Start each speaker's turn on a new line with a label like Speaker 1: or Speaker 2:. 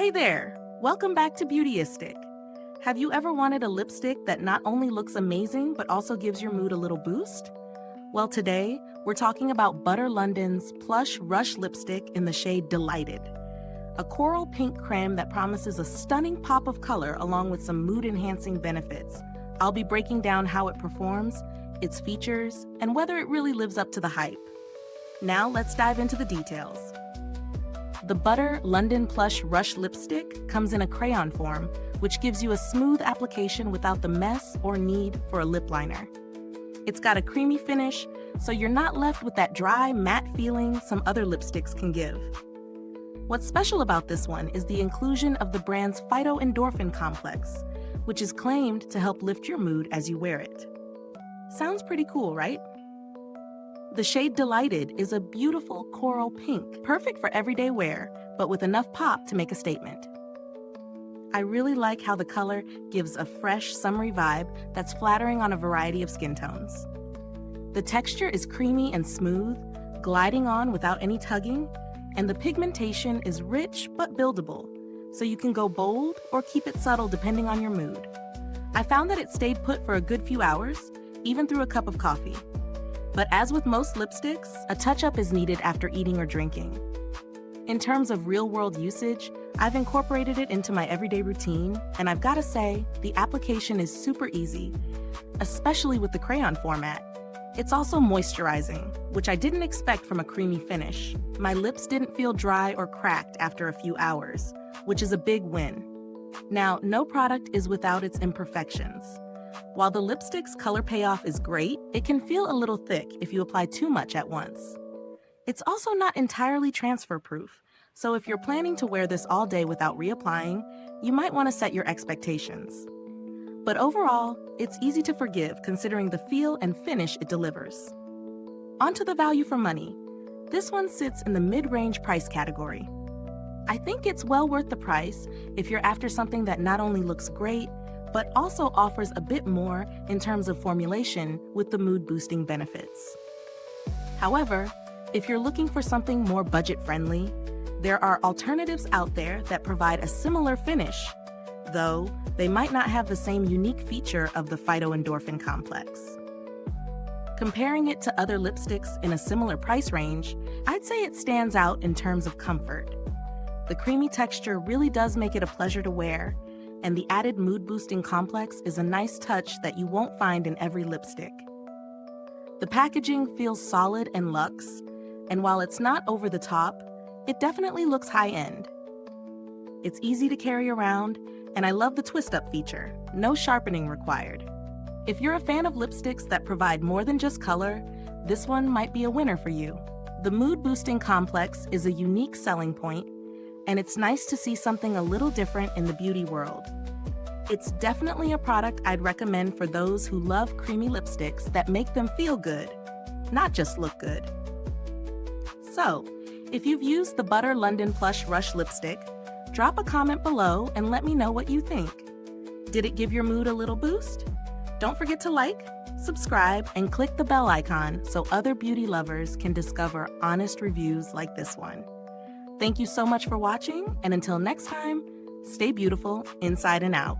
Speaker 1: Hey there! Welcome back to Beautyistic. Have you ever wanted a lipstick that not only looks amazing but also gives your mood a little boost? Well, today we're talking about LONDON's Plush Rush Lipstick in the shade Delighted. A coral pink creme that promises a stunning pop of color along with some mood-enhancing benefits. I'll be breaking down how it performs, its features, and whether it really lives up to the hype. Now let's dive into the details. The LONDON Plush Rush Lipstick comes in a crayon form, which gives you a smooth application without the mess or need for a lip liner. It's got a creamy finish, so you're not left with that dry, matte feeling some other lipsticks can give. What's special about this one is the inclusion of the brand's Phyto-Endorphin Complex, which is claimed to help lift your mood as you wear it. Sounds pretty cool, right? The shade Delighted is a beautiful coral pink, perfect for everyday wear, but with enough pop to make a statement. I really like how the color gives a fresh, summery vibe that's flattering on a variety of skin tones. The texture is creamy and smooth, gliding on without any tugging, and the pigmentation is rich but buildable, so you can go bold or keep it subtle depending on your mood. I found that it stayed put for a good few hours, even through a cup of coffee. But as with most lipsticks, a touch-up is needed after eating or drinking. In terms of real-world usage, I've incorporated it into my everyday routine, and I've gotta say, the application is super easy, especially with the crayon format. It's also moisturizing, which I didn't expect from a creamy finish. My lips didn't feel dry or cracked after a few hours, which is a big win. Now, no product is without its imperfections. While the lipstick's color payoff is great, it can feel a little thick if you apply too much at once. It's also not entirely transfer-proof, so if you're planning to wear this all day without reapplying, you might want to set your expectations. But overall, it's easy to forgive considering the feel and finish it delivers. Onto the value for money. This one sits in the mid-range price category. I think it's well worth the price if you're after something that not only looks great, but also offers a bit more in terms of formulation with the mood-boosting benefits. However, if you're looking for something more budget-friendly, there are alternatives out there that provide a similar finish, though they might not have the same unique feature of the Phyto-Endorphin Complex. Comparing it to other lipsticks in a similar price range, I'd say it stands out in terms of comfort. The creamy texture really does make it a pleasure to wear, and the added mood-boosting complex is a nice touch that you won't find in every lipstick. The packaging feels solid and luxe, and while it's not over the top, it definitely looks high-end. It's easy to carry around, and I love the twist-up feature, no sharpening required. If you're a fan of lipsticks that provide more than just color, this one might be a winner for you. The mood-boosting complex is a unique selling point, and it's nice to see something a little different in the beauty world. It's definitely a product I'd recommend for those who love creamy lipsticks that make them feel good, not just look good. So, if you've used the LONDON Plush Rush Lipstick, drop a comment below and let me know what you think. Did it give your mood a little boost? Don't forget to like, subscribe, and click the bell icon so other beauty lovers can discover honest reviews like this one. Thank you so much for watching, and until next time, stay beautiful inside and out.